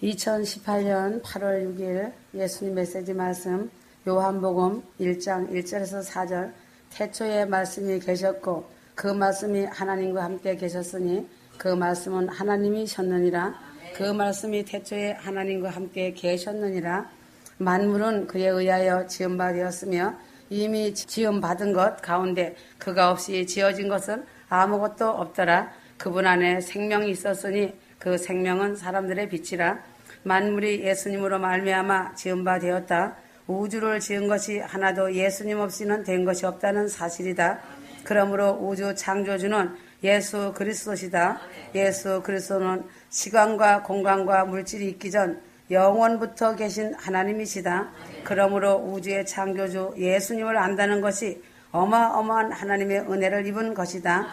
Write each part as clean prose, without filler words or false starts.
2018년 8월 6일 예수님 메시지 말씀 요한복음 1장 1절에서 4절. 태초에 말씀이 계셨고 그 말씀이 하나님과 함께 계셨으니 그 말씀은 하나님이셨느니라. 그 말씀이 태초에 하나님과 함께 계셨느니라. 만물은 그에 의하여 지음바 되었으며 이미 지음받은 것 가운데 그가 없이 지어진 것은 아무것도 없더라. 그분 안에 생명이 있었으니 그 생명은 사람들의 빛이라. 만물이 예수님으로 말미암아 지은 바 되었다. 우주를 지은 것이 하나도 예수님 없이는 된 것이 없다는 사실이다. 그러므로 우주 창조주는 예수 그리스도시다. 예수 그리스도는 시간과 공간과 물질이 있기 전 영원부터 계신 하나님이시다. 그러므로 우주의 창조주 예수님을 안다는 것이 어마어마한 하나님의 은혜를 입은 것이다.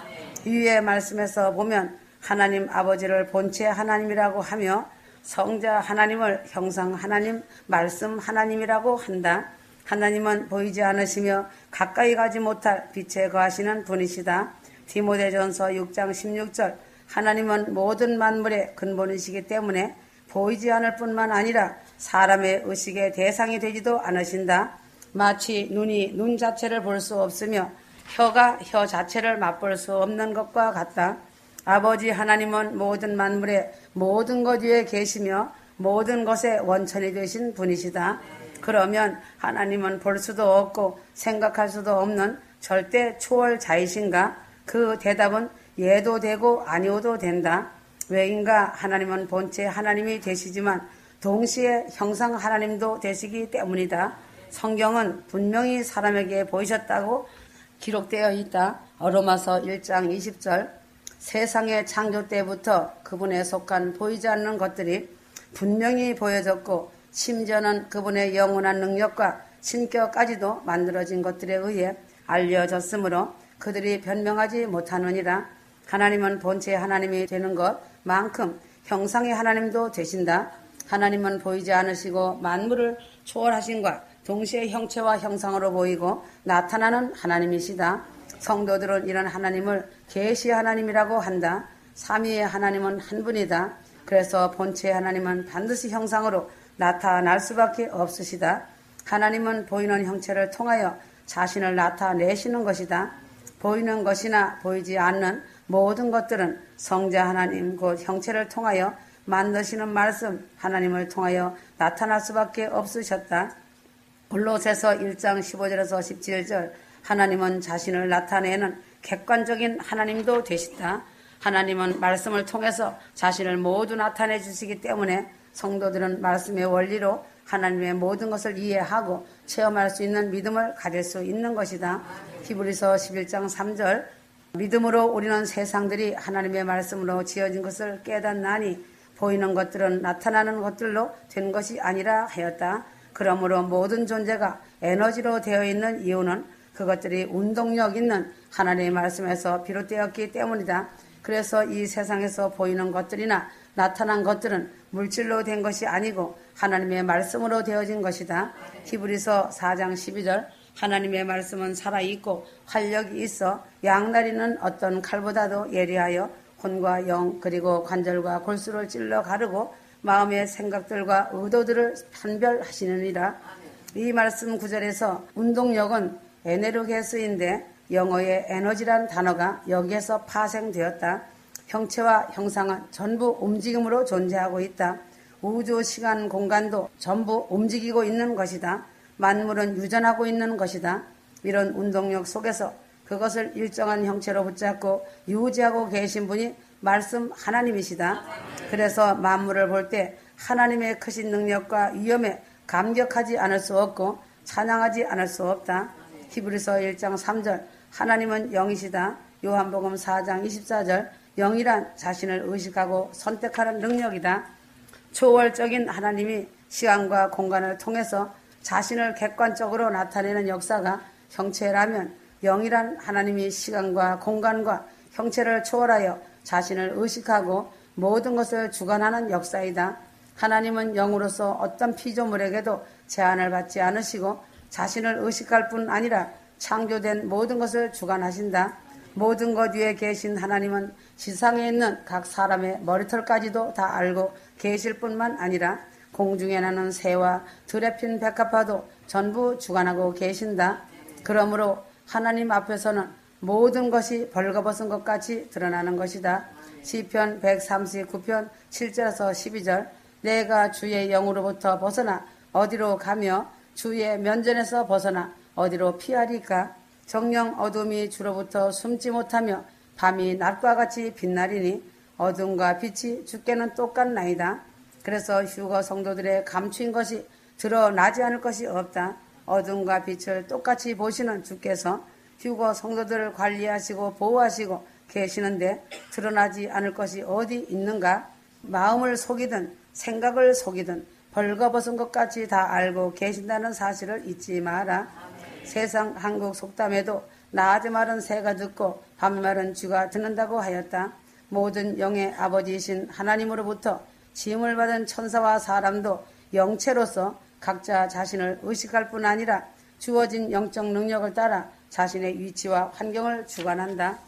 위의 말씀에서 보면 하나님 아버지를 본체 하나님이라고 하며 성자 하나님을 형상 하나님, 말씀 하나님이라고 한다. 하나님은 보이지 않으시며 가까이 가지 못할 빛에 거하시는 분이시다. 디모데전서 6장 16절. 하나님은 모든 만물의 근본이시기 때문에 보이지 않을 뿐만 아니라 사람의 의식의 대상이 되지도 않으신다. 마치 눈이 눈 자체를 볼 수 없으며 혀가 혀 자체를 맛볼 수 없는 것과 같다. 아버지 하나님은 모든 만물의 모든 것 위에 계시며 모든 것의 원천이 되신 분이시다. 그러면 하나님은 볼 수도 없고 생각할 수도 없는 절대 초월자이신가? 그 대답은 예도 되고 아니오도 된다. 왜인가? 하나님은 본체 하나님이 되시지만 동시에 형상 하나님도 되시기 때문이다. 성경은 분명히 사람에게 보이셨다고 기록되어 있다. 로마서 1장 20절. 세상의 창조 때부터 그분에 속한 보이지 않는 것들이 분명히 보여졌고 심지어는 그분의 영원한 능력과 신격까지도 만들어진 것들에 의해 알려졌으므로 그들이 변명하지 못하느니라. 하나님은 본체 하나님이 되는 것만큼 형상의 하나님도 되신다. 하나님은 보이지 않으시고 만물을 초월하신과 동시에 형체와 형상으로 보이고 나타나는 하나님이시다. 성도들은 이런 하나님을 계시 하나님이라고 한다. 삼위의 하나님은 한 분이다. 그래서 본체 하나님은 반드시 형상으로 나타날 수밖에 없으시다. 하나님은 보이는 형체를 통하여 자신을 나타내시는 것이다. 보이는 것이나 보이지 않는 모든 것들은 성자 하나님 곧 형체를 통하여 만드시는 말씀 하나님을 통하여 나타날 수밖에 없으셨다. 골로새서 1장 15절에서 17절. 하나님은 자신을 나타내는 객관적인 하나님도 되시다. 하나님은 말씀을 통해서 자신을 모두 나타내 주시기 때문에 성도들은 말씀의 원리로 하나님의 모든 것을 이해하고 체험할 수 있는 믿음을 가질 수 있는 것이다. 히브리서 11장 3절. 믿음으로 우리는 세상들이 하나님의 말씀으로 지어진 것을 깨닫나니 보이는 것들은 나타나는 것들로 된 것이 아니라 하였다. 그러므로 모든 존재가 에너지로 되어 있는 이유는 그것들이 운동력 있는 하나님의 말씀에서 비롯되었기 때문이다. 그래서 이 세상에서 보이는 것들이나 나타난 것들은 물질로 된 것이 아니고 하나님의 말씀으로 되어진 것이다. 히브리서 4장 12절. 하나님의 말씀은 살아있고 활력이 있어 양날이는 어떤 칼보다도 예리하여 혼과 영 그리고 관절과 골수를 찔러 가르고 마음의 생각들과 의도들을 판별하시느니라. 이 말씀 구절에서 운동력은 에네르게스인데 영어의 에너지란 단어가 여기에서 파생되었다. 형체와 형상은 전부 움직임으로 존재하고 있다. 우주, 시간, 공간도 전부 움직이고 있는 것이다. 만물은 유전하고 있는 것이다. 이런 운동력 속에서 그것을 일정한 형체로 붙잡고 유지하고 계신 분이 말씀 하나님이시다. 그래서 만물을 볼 때 하나님의 크신 능력과 위엄에 감격하지 않을 수 없고 찬양하지 않을 수 없다. 히브리서 1장 3절. 하나님은 영이시다. 요한복음 4장 24절. 영이란 자신을 의식하고 선택하는 능력이다. 초월적인 하나님이 시간과 공간을 통해서 자신을 객관적으로 나타내는 역사가 형체라면 영이란 하나님이 시간과 공간과 형체를 초월하여 자신을 의식하고 모든 것을 주관하는 역사이다. 하나님은 영으로서 어떤 피조물에게도 제한을 받지 않으시고 자신을 의식할 뿐 아니라 창조된 모든 것을 주관하신다. 모든 것 위에 계신 하나님은 지상에 있는 각 사람의 머리털까지도 다 알고 계실 뿐만 아니라 공중에 나는 새와 들에 핀 백합화도 전부 주관하고 계신다. 그러므로 하나님 앞에서는 모든 것이 벌거벗은 것 같이 드러나는 것이다. 시편 139편 7절에서 12절 내가 주의 영으로부터 벗어나 어디로 가며 주의 면전에서 벗어나 어디로 피하리까? 정녕 어둠이 주로부터 숨지 못하며 밤이 낮과 같이 빛나리니 어둠과 빛이 주께는 똑같나이다. 그래서 휴거 성도들의 감추인 것이 드러나지 않을 것이 없다. 어둠과 빛을 똑같이 보시는 주께서 휴거 성도들을 관리하시고 보호하시고 계시는데 드러나지 않을 것이 어디 있는가? 마음을 속이든 생각을 속이든 벌거벗은 것 같이 다 알고 계신다는 사실을 잊지 마라. 세상 한국 속담에도 낮에 말은 새가 듣고 밤에 말은 쥐가 듣는다고 하였다. 모든 영의 아버지이신 하나님으로부터 지음을 받은 천사와 사람도 영체로서 각자 자신을 의식할 뿐 아니라 주어진 영적 능력을 따라 자신의 위치와 환경을 주관한다.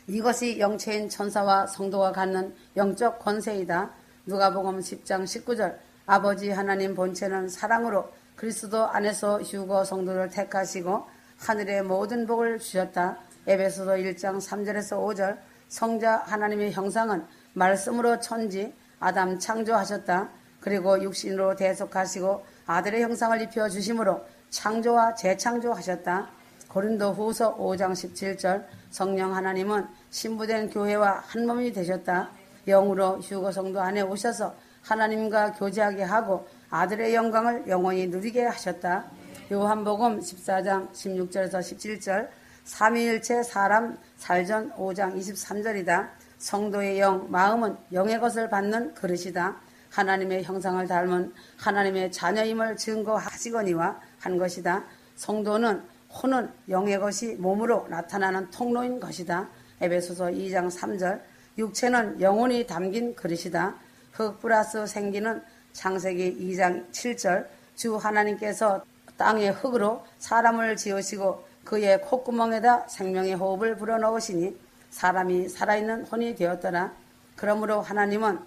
이것이 영체인 천사와 성도가 갖는 영적 권세이다. 누가복음 10장 19절 아버지 하나님 본체는 사랑으로 그리스도 안에서 휴거 성도를 택하시고 하늘의 모든 복을 주셨다. 에베소서 1장 3절에서 5절 성자 하나님의 형상은 말씀으로 천지 아담 창조하셨다. 그리고 육신으로 대속하시고 아들의 형상을 입혀주심으로 창조와 재창조하셨다. 고린도 후서 5장 17절 성령 하나님은 신부된 교회와 한 몸이 되셨다. 영으로 휴거 성도 안에 오셔서 하나님과 교제하게 하고 아들의 영광을 영원히 누리게 하셨다. 요한복음 14장 16절에서 17절 삼위일체 사람 살전 5장 23절이다. 성도의 영, 마음은 영의 것을 받는 그릇이다. 하나님의 형상을 닮은 하나님의 자녀임을 증거하시거니와 한 것이다. 성도는 혼은 영의 것이 몸으로 나타나는 통로인 것이다. 에베소서 2장 3절 육체는 영혼이 담긴 그릇이다. 흙 플러스 생기는 창세기 2장 7절 주 하나님께서 땅의 흙으로 사람을 지으시고 그의 콧구멍에다 생명의 호흡을 불어넣으시니 사람이 살아있는 혼이 되었더라. 그러므로 하나님은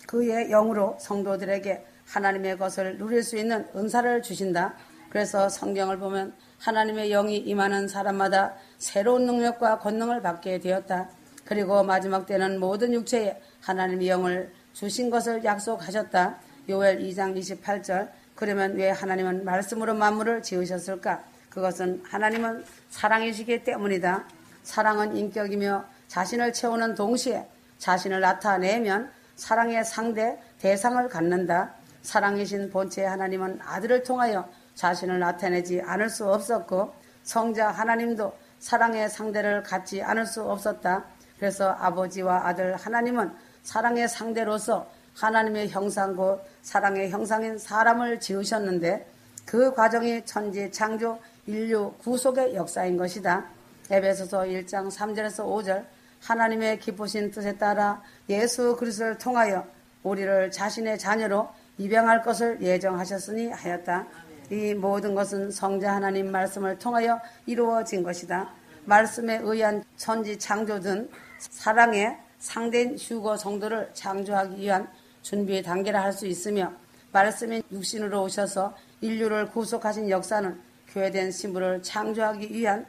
그의 영으로 성도들에게 하나님의 것을 누릴 수 있는 은사를 주신다. 그래서 성경을 보면 하나님의 영이 임하는 사람마다 새로운 능력과 권능을 받게 되었다. 그리고 마지막 때는 모든 육체에 하나님의 영을 주신 것을 약속하셨다. 요엘 2장 28절 그러면 왜 하나님은 말씀으로 만물을 지으셨을까? 그것은 하나님은 사랑이시기 때문이다. 사랑은 인격이며 자신을 채우는 동시에 자신을 나타내면 사랑의 상대, 대상을 갖는다. 사랑이신 본체 하나님은 아들을 통하여 자신을 나타내지 않을 수 없었고 성자 하나님도 사랑의 상대를 갖지 않을 수 없었다. 그래서 아버지와 아들 하나님은 사랑의 상대로서 하나님의 형상 곧 사랑의 형상인 사람을 지으셨는데 그 과정이 천지 창조 인류 구속의 역사인 것이다. 에베소서 1장 3절에서 5절 하나님의 기쁘신 뜻에 따라 예수 그리스도를 통하여 우리를 자신의 자녀로 입양할 것을 예정하셨으니 하였다. 이 모든 것은 성자 하나님 말씀을 통하여 이루어진 것이다. 말씀에 의한 천지 창조든 사랑의 상대인 휴거 성도를 창조하기 위한 준비 단계라 할 수 있으며 말씀인 육신으로 오셔서 인류를 구속하신 역사는 교회된 신부를 창조하기 위한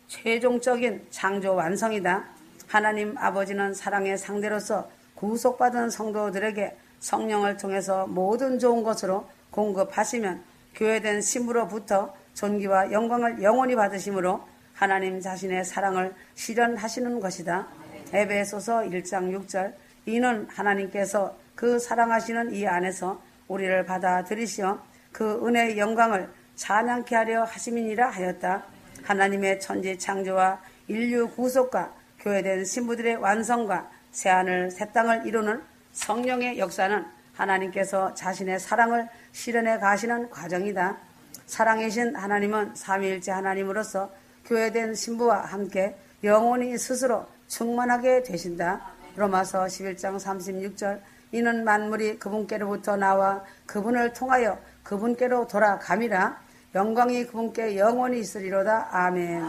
최종적인 창조 완성이다. 하나님 아버지는 사랑의 상대로서 구속받은 성도들에게 성령을 통해서 모든 좋은 것으로 공급하시면 교회된 신부로부터 존귀와 영광을 영원히 받으심으로 하나님 자신의 사랑을 실현하시는 것이다. 에베소서 1장 6절 이는 하나님께서 그 사랑하시는 이 안에서 우리를 받아들이시어 그 은혜의 영광을 찬양케 하려 하심이니라 하였다. 하나님의 천지 창조와 인류 구속과 교회된 신부들의 완성과 새하늘 새 땅을 이루는 성령의 역사는 하나님께서 자신의 사랑을 실현해 가시는 과정이다. 사랑이신 하나님은 삼위일체 하나님으로서 교회된 신부와 함께 영원히 스스로 충만하게 되신다. 로마서 11장 36절 이는 만물이 그분께로부터 나와 그분을 통하여 그분께로 돌아감이라 영광이 그분께 영원히 있으리로다. 아멘.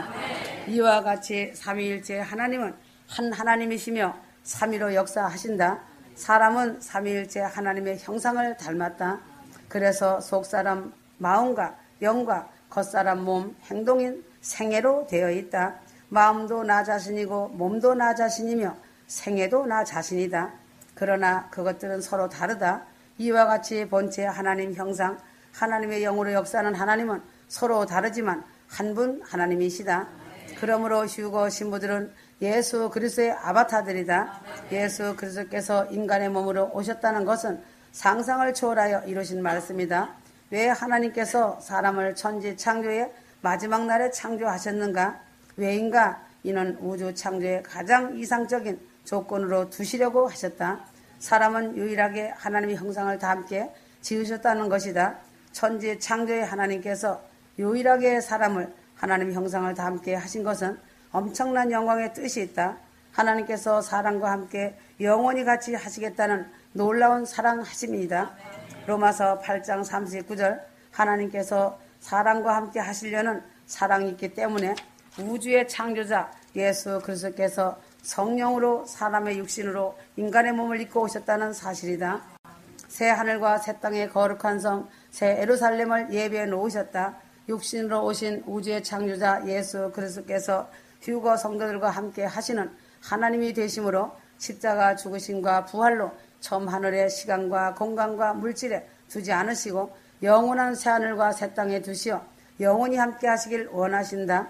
이와 같이 삼위일체 하나님은 한 하나님이시며 삼위로 역사하신다. 사람은 삼위일체 하나님의 형상을 닮았다. 그래서 속사람 마음과 영과 겉사람 몸 행동인 생애로 되어 있다. 마음도 나 자신이고 몸도 나 자신이며 생애도 나 자신이다. 그러나 그것들은 서로 다르다. 이와 같이 본체 하나님 형상 하나님의 영으로 역사하는 하나님은 서로 다르지만 한 분 하나님이시다. 그러므로 휴거 신부들은 예수 그리스도의 아바타들이다. 예수 그리스도께서 인간의 몸으로 오셨다는 것은 상상을 초월하여 이루신 말씀이다. 왜 하나님께서 사람을 천지 창조의 마지막 날에 창조하셨는가? 왜인가? 이는 우주 창조의 가장 이상적인 조건으로 두시려고 하셨다. 사람은 유일하게 하나님의 형상을 다 함께 지으셨다는 것이다. 천지 창조의 하나님께서 유일하게 사람을 하나님의 형상을 다 함께 하신 것은 엄청난 영광의 뜻이 있다. 하나님께서 사람과 함께 영원히 같이 하시겠다는 놀라운 사랑하심이다. 로마서 8장 39절 하나님께서 사람과 함께 하시려는 사랑이 있기 때문에 우주의 창조자 예수 그리스도께서 성령으로 사람의 육신으로 인간의 몸을 입고 오셨다는 사실이다. 새 하늘과 새 땅의 거룩한 성 새 예루살렘을 예비해 놓으셨다. 육신으로 오신 우주의 창조자 예수 그리스도께서 휴거 성도들과 함께 하시는 하나님이 되심으로 십자가 죽으심과 부활로 처음 하늘의 시간과 공간과 물질에 두지 않으시고 영원한 새하늘과 새 땅에 두시어 영원히 함께 하시길 원하신다.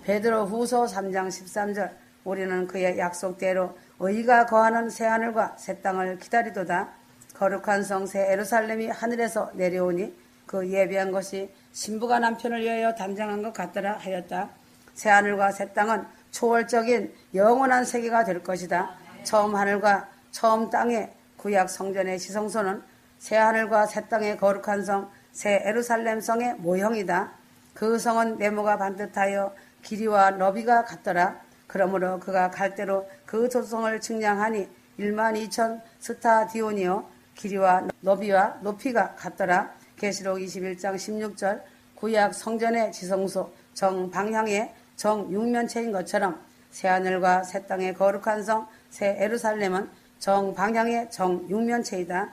베드로 후서 3장 13절 우리는 그의 약속대로 의가 거하는 새하늘과 새 땅을 기다리도다. 거룩한 성 새 예루살렘이 하늘에서 내려오니 그 예비한 것이 신부가 남편을 위하여 담장한 것 같더라 하였다. 새하늘과 새 땅은 초월적인 영원한 세계가 될 것이다. 처음 하늘과 처음 땅의 구약 성전의 지성소는 새하늘과 새 땅의 거룩한 성 새 예루살렘 성의 모형이다. 그 성은 네모가 반듯하여 길이와 너비가 같더라. 그러므로 그가 갈대로 그 조성을 측량하니 12,000 스타디온이요 길이와 너비와 높이가 같더라. 계시록 21장 16절 구약 성전의 지성소 정방향의 정육면체인 것처럼 새하늘과 새 땅의 거룩한 성 새 예루살렘은 정방향의 정육면체이다.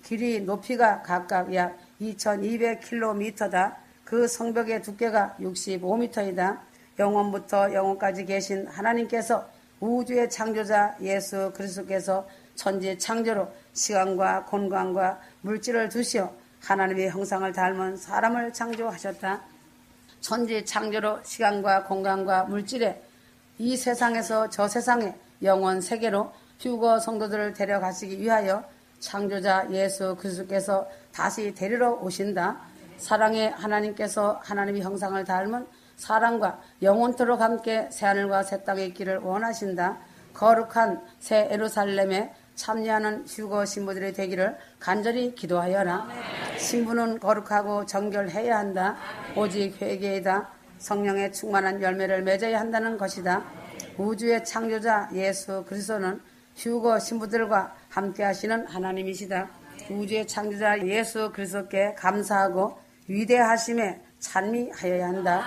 길이 높이가 각각 약 2200km다. 그 성벽의 두께가 65m이다. 영원부터 영원까지 계신 하나님께서 우주의 창조자 예수 그리스도께서 천지 창조로 시간과 공간과 물질을 두시어 하나님의 형상을 닮은 사람을 창조하셨다. 천지 창조로 시간과 공간과 물질에 이 세상에서 저 세상의 영원 세계로 휴거 성도들을 데려가시기 위하여 창조자 예수 그리스도께서 다시 데리러 오신다. 사랑의 하나님께서 하나님의 형상을 닮은 사람과 영원토록 함께 새하늘과 새 땅에 있기를 원하신다. 거룩한 새 예루살렘에 참여하는 휴거 신부들이 되기를 간절히 기도하여라. 신부는 거룩하고 정결해야 한다. 오직 회개이다. 성령의 충만한 열매를 맺어야 한다는 것이다. 우주의 창조자 예수 그리스도는 휴거 신부들과 함께 하시는 하나님이시다. 우주의 창조자 예수 그리스도께 감사하고 위대하심에 찬미하여야 한다.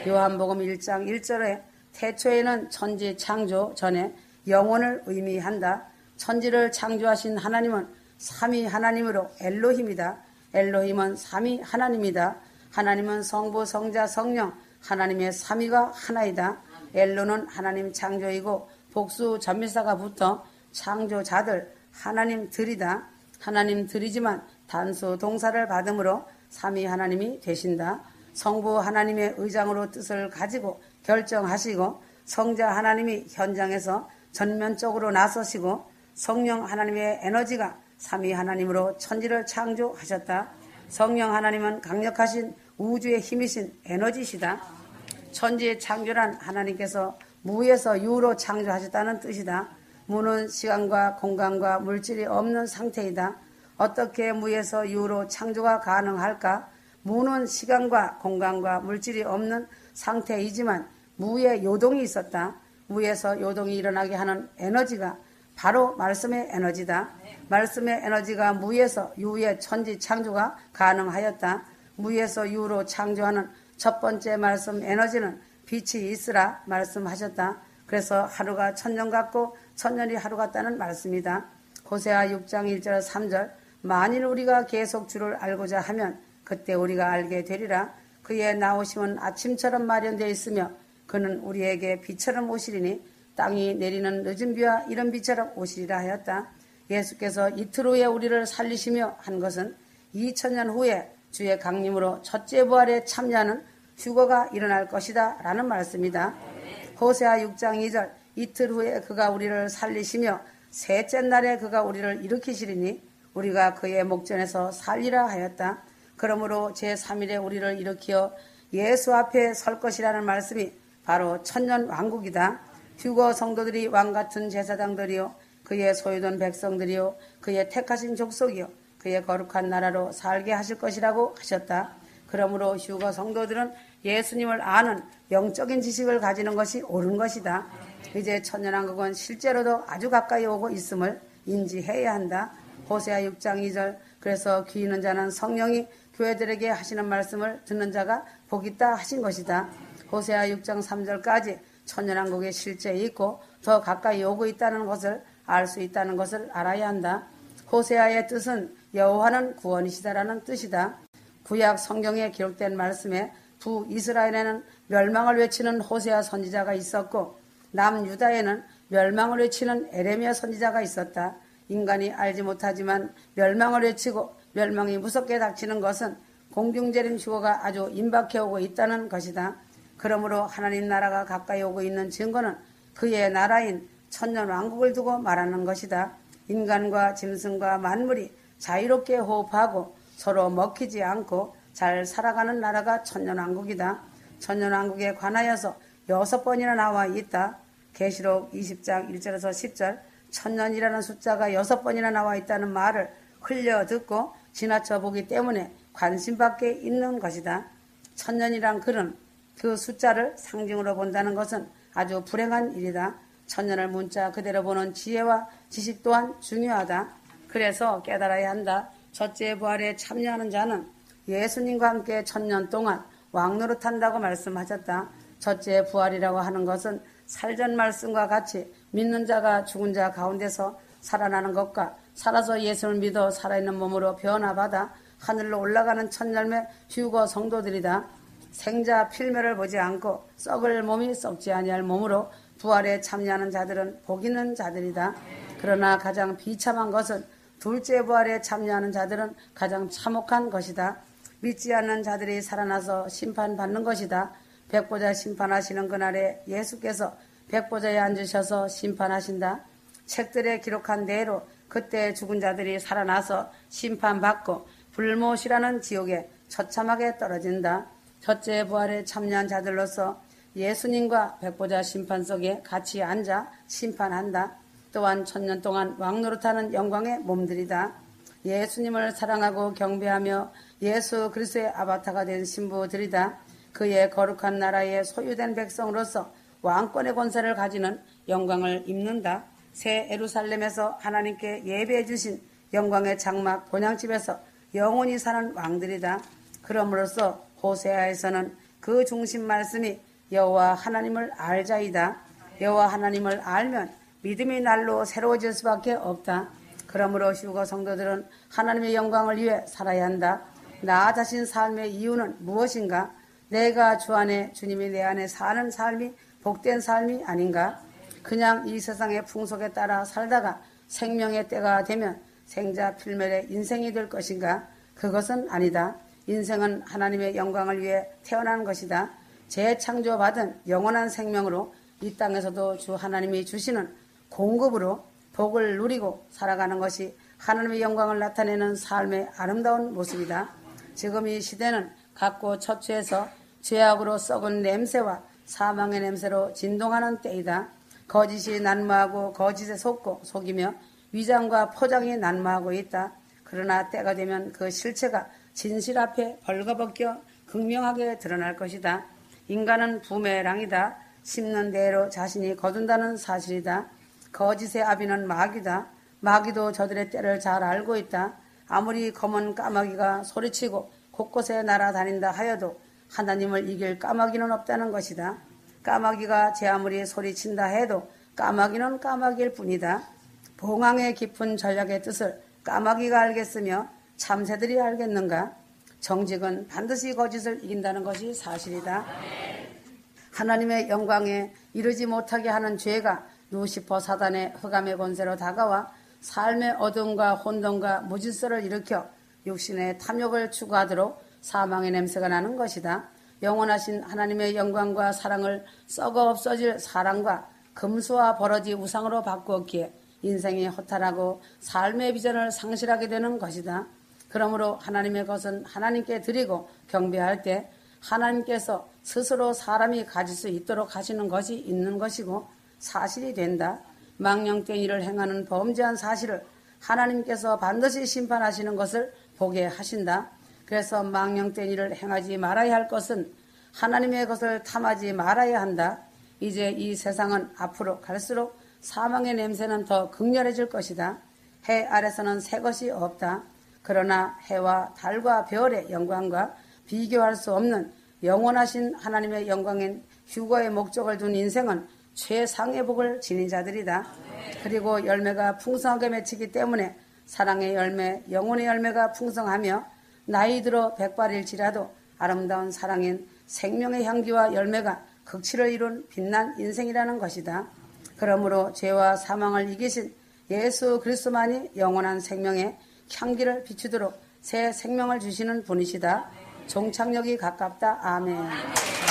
요한복음 1장 1절에 태초에는 천지 창조 전에 영혼을 의미한다. 천지를 창조하신 하나님은 삼위 하나님으로 엘로힘이다. 엘로힘은 삼위 하나님이다. 하나님은 성부, 성자, 성령 하나님의 삼위가 하나이다. 엘로는 하나님 창조이고 복수 전미사가 붙어 창조자들 하나님들이다. 하나님들이지만 단수 동사를 받음으로 삼위 하나님이 되신다. 성부 하나님의 의장으로 뜻을 가지고 결정하시고 성자 하나님이 현장에서 전면적으로 나서시고 성령 하나님의 에너지가 삼위 하나님으로 천지를 창조하셨다. 성령 하나님은 강력하신 우주의 힘이신 에너지시다. 천지의 창조란 하나님께서 무에서 유로 창조하셨다는 뜻이다. 무는 시간과 공간과 물질이 없는 상태이다. 어떻게 무에서 유로 창조가 가능할까? 무는 시간과 공간과 물질이 없는 상태이지만 무에 요동이 있었다. 무에서 요동이 일어나게 하는 에너지가 바로 말씀의 에너지다. 말씀의 에너지가 무에서 유의 천지 창조가 가능하였다. 무에서 유로 창조하는 첫 번째 말씀 에너지는 빛이 있으라 말씀하셨다. 그래서 하루가 천년 같고 천년이 하루 같다는 말씀이다. 호세아 6장 1절 3절 만일 우리가 계속 주를 알고자 하면 그때 우리가 알게 되리라. 그의 나오심은 아침처럼 마련되어 있으며 그는 우리에게 비처럼 오시리니 땅이 내리는 늦은 비와 이른 비처럼 오시리라 하였다. 예수께서 이틀 후에 우리를 살리시며 한 것은 2000년 후에 주의 강림으로 첫째 부활에 참여하는 휴거가 일어날 것이다 라는 말씀이다. 호세아 6장 2절 이틀 후에 그가 우리를 살리시며 셋째 날에 그가 우리를 일으키시리니 우리가 그의 목전에서 살리라 하였다. 그러므로 제3일에 우리를 일으키어 예수 앞에 설 것이라는 말씀이 바로 천년 왕국이다. 휴거 성도들이 왕같은 제사장들이요 그의 소유된 백성들이요 그의 택하신 족속이요 그의 거룩한 나라로 살게 하실 것이라고 하셨다. 그러므로 휴거 성도들은 예수님을 아는 영적인 지식을 가지는 것이 옳은 것이다. 이제 천년왕국은 실제로도 아주 가까이 오고 있음을 인지해야 한다. 호세아 6장 2절 그래서 귀 있는 자는 성령이 교회들에게 하시는 말씀을 듣는 자가 복 있다 하신 것이다. 호세아 6장 3절까지 천년왕국이 실제 있고 더 가까이 오고 있다는 것을 알 수 있다는 것을 알아야 한다. 호세아의 뜻은 여호와는 구원이시다라는 뜻이다. 구약 성경에 기록된 말씀에 북이스라엘에는 멸망을 외치는 호세아 선지자가 있었고 남유다에는 멸망을 외치는 에레미야 선지자가 있었다. 인간이 알지 못하지만 멸망을 외치고 멸망이 무섭게 닥치는 것은 공중재림 휴거가 아주 임박해 오고 있다는 것이다. 그러므로 하나님 나라가 가까이 오고 있는 증거는 그의 나라인 천년왕국을 두고 말하는 것이다. 인간과 짐승과 만물이 자유롭게 호흡하고 서로 먹히지 않고 잘 살아가는 나라가 천년왕국이다. 천년왕국에 관하여서 6번이나 나와 있다. 계시록 20장 1절에서 10절 천년이라는 숫자가 6번이나 나와 있다는 말을 흘려 듣고 지나쳐 보기 때문에 관심밖에 있는 것이다. 천년이란 글은 그 숫자를 상징으로 본다는 것은 아주 불행한 일이다. 천년을 문자 그대로 보는 지혜와 지식 또한 중요하다. 그래서 깨달아야 한다. 첫째 부활에 참여하는 자는 예수님과 함께 천년 동안 왕노릇한다고 말씀하셨다. 첫째 부활이라고 하는 것은 살전 말씀과 같이 믿는 자가 죽은 자 가운데서 살아나는 것과 살아서 예수를 믿어 살아있는 몸으로 변화받아 하늘로 올라가는 천열매 휴거 성도들이다. 생자 필멸을 보지 않고 썩을 몸이 썩지 아니할 몸으로 부활에 참여하는 자들은 복 있는 자들이다. 그러나 가장 비참한 것은 둘째 부활에 참여하는 자들은 가장 참혹한 것이다. 믿지 않는 자들이 살아나서 심판받는 것이다. 백보자 심판하시는 그날에 예수께서 백보자에 앉으셔서 심판하신다. 책들에 기록한 대로 그때 죽은 자들이 살아나서 심판받고 불못이라는 지옥에 처참하게 떨어진다. 첫째 부활에 참여한 자들로서 예수님과 백보자 심판 속에 같이 앉아 심판한다. 또한 천년 동안 왕노릇하는 영광의 몸들이다. 예수님을 사랑하고 경배하며 예수 그리스도의 아바타가 된 신부들이다. 그의 거룩한 나라의 소유된 백성으로서 왕권의 권세를 가지는 영광을 입는다. 새 예루살렘에서 하나님께 예배해 주신 영광의 장막 본향집에서 영원히 사는 왕들이다. 그러므로써 호세아에서는 그 중심 말씀이 여호와 하나님을 알자이다. 여호와 하나님을 알면 믿음이 날로 새로워질 수밖에 없다. 그러므로 휴거 성도들은 하나님의 영광을 위해 살아야 한다. 나 자신 삶의 이유는 무엇인가? 내가 주 안에 주님이 내 안에 사는 삶이 복된 삶이 아닌가? 그냥 이 세상의 풍속에 따라 살다가 생명의 때가 되면 생자 필멸의 인생이 될 것인가? 그것은 아니다. 인생은 하나님의 영광을 위해 태어난 것이다. 재창조받은 영원한 생명으로 이 땅에서도 주 하나님이 주시는 공급으로 복을 누리고 살아가는 것이 하나님의 영광을 나타내는 삶의 아름다운 모습이다. 지금 이 시대는 갖고 처취해서 죄악으로 썩은 냄새와 사망의 냄새로 진동하는 때이다. 거짓이 난무하고 거짓에 속고 속이며 위장과 포장이 난무하고 있다. 그러나 때가 되면 그 실체가 진실 앞에 벌거벗겨 극명하게 드러날 것이다. 인간은 부메랑이다. 심는 대로 자신이 거둔다는 사실이다. 거짓의 아비는 마귀다. 마귀도 저들의 때를 잘 알고 있다. 아무리 검은 까마귀가 소리치고 곳곳에 날아다닌다 하여도 하나님을 이길 까마귀는 없다는 것이다. 까마귀가 제 아무리 소리친다 해도 까마귀는 까마귀일 뿐이다. 봉황의 깊은 전략의 뜻을 까마귀가 알겠으며 참새들이 알겠는가? 정직은 반드시 거짓을 이긴다는 것이 사실이다. 하나님의 영광에 이르지 못하게 하는 죄가 루시퍼 사단의 흑암의 권세로 다가와 삶의 어둠과 혼돈과 무질서를 일으켜 육신의 탐욕을 추구하도록 사망의 냄새가 나는 것이다. 영원하신 하나님의 영광과 사랑을 썩어 없어질 사랑과 금수와 버러지 우상으로 바꾸었기에 인생이 허탈하고 삶의 비전을 상실하게 되는 것이다. 그러므로 하나님의 것은 하나님께 드리고 경배할 때 하나님께서 스스로 사람이 가질 수 있도록 하시는 것이 있는 것이고 사실이 된다. 망령된 일을 행하는 범죄한 사실을 하나님께서 반드시 심판하시는 것을 보게 하신다. 그래서 망령된 일을 행하지 말아야 할 것은 하나님의 것을 탐하지 말아야 한다. 이제 이 세상은 앞으로 갈수록 사망의 냄새는 더 극렬해질 것이다. 해 아래서는 새 것이 없다. 그러나 해와 달과 별의 영광과 비교할 수 없는 영원하신 하나님의 영광인 휴거의 목적을 둔 인생은 최상의 복을 지닌 자들이다. 그리고 열매가 풍성하게 맺히기 때문에 사랑의 열매, 영혼의 열매가 풍성하며 나이 들어 백발일지라도 아름다운 사랑인 생명의 향기와 열매가 극치를 이룬 빛난 인생이라는 것이다. 그러므로 죄와 사망을 이기신 예수 그리스도만이 영원한 생명의 향기를 비추도록 새 생명을 주시는 분이시다. 종착역이 가깝다. 아멘.